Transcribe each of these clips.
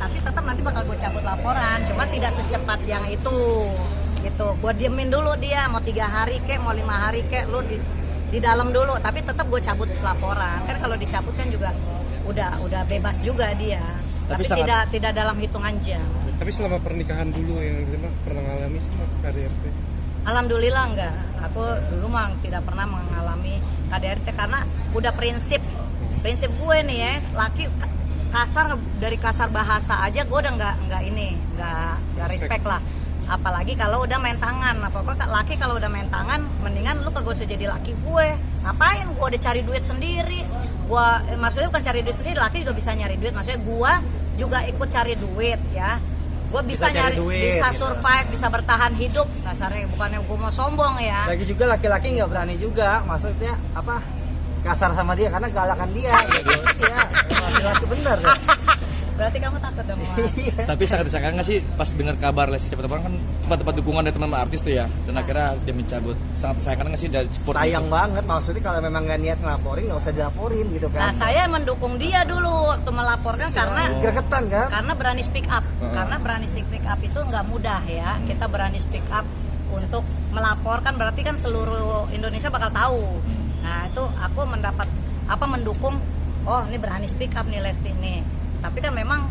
tapi tetap nanti bakal gue cabut laporan, cuma tidak secepat yang itu gitu. Gue diemin dulu dia, mau 3 hari kek, mau 5 hari kek, lu di dalam dulu, tapi tetap gue cabut laporan. Kan kalau dicabut kan juga udah bebas juga dia, tapi tidak dalam hitungan jam. Tapi selama pernikahan dulu yang pernah ngalami sama KDRT? Alhamdulillah enggak, aku dulu mah tidak pernah mengalami KDRT karena udah prinsip gue nih ya, laki kasar, dari kasar bahasa aja gue udah nggak respect lah, apalagi kalau udah main tangan. Pokoknya laki kalau udah main tangan mendingan lu kagak usah jadi laki gue. Ngapain gue udah cari duit sendiri, maksudnya bukan cari duit sendiri, laki juga bisa nyari duit, maksudnya gue juga ikut cari duit ya. Gue bisa nyari duit, bisa survive, bisa bertahan hidup. Dasarnya bukannya gue mau sombong ya. Lagi juga laki-laki nggak berani juga, maksudnya apa, kasar sama dia karena galakan dia. Iya, laki-laki bener ya. Berarti kamu takut dong. Tapi sangat disayangkan nggak sih pas dengar kabar Lesti cepat kan cepat dukungan dari teman-teman artis tuh ya, dan akhirnya dia mencabut. Sangat disayangkan nggak sih dari support? Sayang banget, maksudnya kalau memang nggak niat ngelaporin nggak usah dilaporin gitu kan. Nah saya mendukung dia dulu waktu melaporkan karena gregetan kan? Karena berani speak up. Karena berani speak up itu nggak mudah ya. Kita berani speak up untuk melaporkan berarti kan seluruh Indonesia bakal tahu. Nah itu aku mendukung. Oh ini berani speak up nih Lesti nih. Tapi kan memang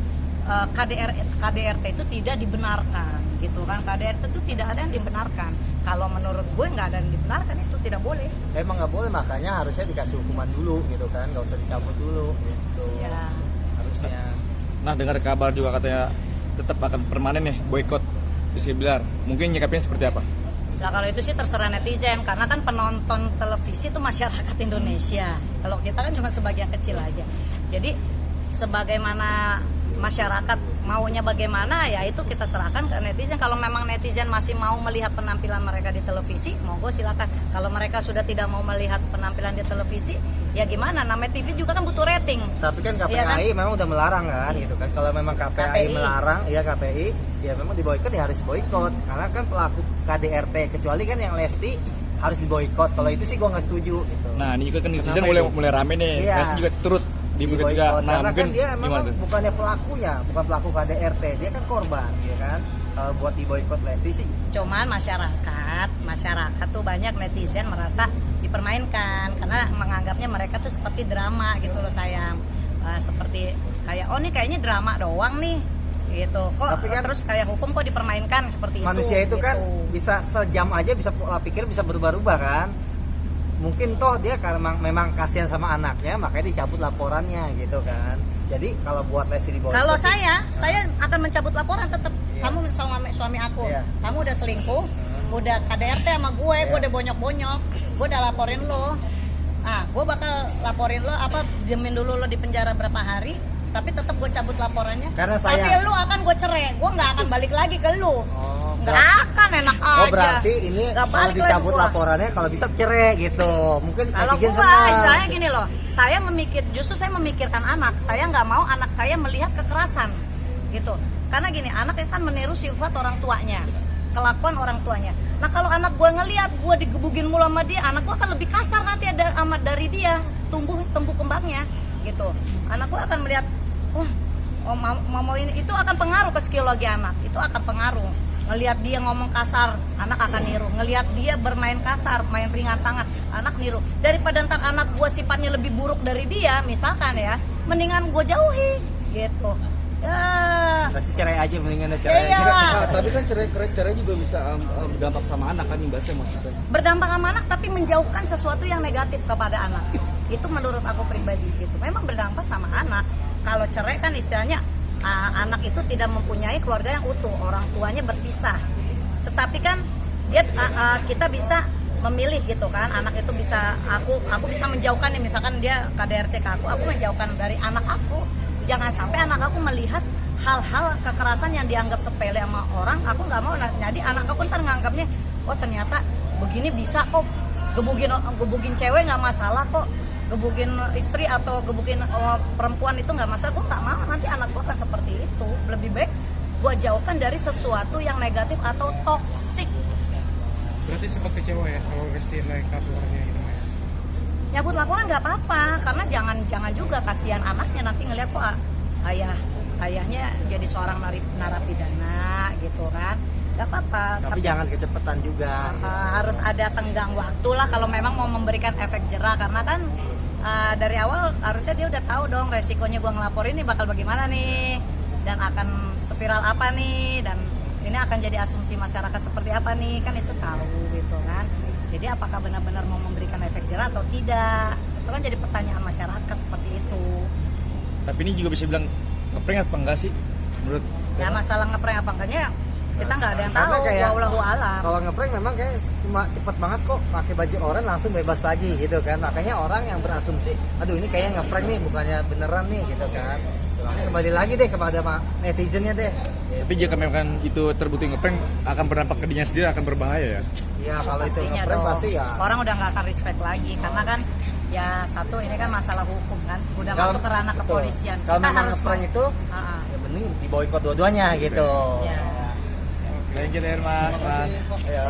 KDRT itu tidak dibenarkan gitu kan. KDRT itu tidak ada yang dibenarkan. Kalau menurut gue nggak ada yang dibenarkan, itu tidak boleh. Emang nggak boleh, makanya harusnya dikasih hukuman dulu gitu kan, nggak usah dicabut dulu gitu ya. Harusnya. Nah dengar kabar juga katanya tetap akan permanen nih boykot Rizky Bilar, mungkin nyikapnya seperti apa? Nah kalau itu sih terserah netizen, karena kan penonton televisi itu masyarakat Indonesia. Kalau kita kan cuma sebagian kecil aja. Jadi sebagaimana masyarakat maunya bagaimana ya itu kita serahkan ke netizen. Kalau memang netizen masih mau melihat penampilan mereka di televisi, monggo silakan. Kalau mereka sudah tidak mau melihat penampilan di televisi, ya gimana? Namanya TV juga kan butuh rating. Tapi kan KPI ya kan? memang udah melarang kan gitu kan. Kalau memang KPI melarang, ya KPI ya memang diboikot ya harus boikot. Karena kan pelaku KDRT, kecuali kan yang Lesti harus diboikot. Kalau itu sih gue nggak setuju gitu. Nah ini juga kan netizen mulai rame nih, iya. Lesti juga turut diboikot juga. Nah karena mungkin kan dia memang bukannya pelakunya, bukan pelaku KDRT, dia kan korban, ya kan. Kalau buat diboikot Lesti sih. Cuman masyarakat tuh banyak netizen merasa dipermainkan karena menganggapnya mereka tuh seperti drama gitu loh sayang. Seperti kayak oh nih kayaknya drama doang nih gitu. Kok kan, terus kayak hukum kok dipermainkan seperti manusia itu gitu. Kan bisa sejam aja bisa pola pikir bisa berubah-ubah kan. Mungkin toh dia karena memang kasihan sama anaknya makanya dicabut laporannya gitu kan. Jadi kalau buat Lesti diboikot, kalau saya akan mencabut laporan tetap. Kamu sama suami aku, kamu udah selingkuh, udah KDRT sama gue udah bonyok-bonyok, gue udah laporin lo. Gue bakal laporin lo, diemin dulu lo di penjara berapa hari, tapi tetap gue cabut laporannya. Karena tapi lu akan gue cerai, gue nggak akan balik lagi ke lu. Nggak akan, enak aja. Oh berarti ini kalau dicabut laporannya kalau bisa cerai gitu. Mungkin kalau gue istilahnya gini loh, saya memikirkan anak. Saya nggak mau anak saya melihat kekerasan gitu. Karena gini, anak itu kan meniru sifat orang tuanya, kelakuan orang tuanya. Nah kalau anak gue ngelihat gue digebugin mulu sama dia, anak gue akan lebih kasar nanti dari dia, tumbuh kembangnya gitu. Anak gue akan melihat, mama ini, itu akan pengaruh ke psikologi anak, itu akan pengaruh. Ngelihat dia ngomong kasar, anak akan niru. Ngelihat dia bermain kasar, main ringan tangan, anak niru. Daripada ntar anak gue sifatnya lebih buruk dari dia, misalkan ya, mendingan gue jauhi gitu. Ya. Berarti cerai aja, mendingan cerai. Iya. Tapi kan cerai juga bisa berdampak sama anak kan, imbasnya maksudnya. Berdampak sama anak tapi menjauhkan sesuatu yang negatif kepada anak. Itu menurut aku pribadi gitu. Memang berdampak sama anak. Kalau cerai kan istilahnya anak itu tidak mempunyai keluarga yang utuh, orang tuanya berpisah. Tetapi kan dia kita bisa memilih gitu kan. Anak itu bisa aku bisa menjauhkan nih, misalkan dia KDRT ke aku menjauhkan dari anak aku. Jangan sampai anak aku melihat hal-hal kekerasan yang dianggap sepele sama orang. Aku nggak mau. Jadi anak aku ntar nganggapnya, oh ternyata begini bisa kok, gebugin cewek nggak masalah kok, gebugin istri atau gebugin perempuan itu nggak masalah. Gue nggak mau nanti anak gue akan seperti itu. Lebih baik gue jauhkan dari sesuatu yang negatif atau toksik. Berarti sempat kecewa ya kalau Lesti naik laporannya gitu ya? Nyabut laporan nggak apa-apa, karena jangan juga kasihan anaknya nanti ngeliat kok ayah ayahnya jadi seorang narapidana gitu kan, nggak apa-apa. Tapi jangan kecepatan juga. Harus ada tenggang waktu lah kalau memang mau memberikan efek jerah, karena kan dari awal harusnya dia udah tahu dong resikonya gue ngelapor ini bakal bagaimana nih, dan akan spiral apa nih, dan ini akan jadi asumsi masyarakat seperti apa nih, kan itu tahu gitu kan. Jadi apakah benar-benar mau memberikan efek jerah atau tidak, itu kan jadi pertanyaan masyarakat seperti itu. Tapi ini juga bisa bilang ngeprank apa enggak sih menurut? Ya masalah ngeprank apa enggaknya kita nggak ada yang Karena tahu, kayak- wallahu alam. Kalau ngeprank memang kayak cuma cepet banget kok, pakai baju oranye langsung bebas lagi gitu kan. Makanya orang yang berasumsi, aduh ini kayaknya ngeprank nih, bukannya beneran nih gitu kan. Makanya kembali lagi deh kepada netizennya deh. Tapi jika memang itu terbukti ngeprank akan berdampak ke dirinya sendiri, akan berbahaya ya. Ya kalau itu Pastinya ngeprank dong. pasti ya. Orang udah nggak akan respect lagi karena kan ya satu ini kan masalah hukum kan, udah masuk ke ranah betul. kepolisian. Kalau Kita memang harus ngeprank itu, Ah, ya mending diboikot dua-duanya gitu. ya. Thank you, Mas. Ya.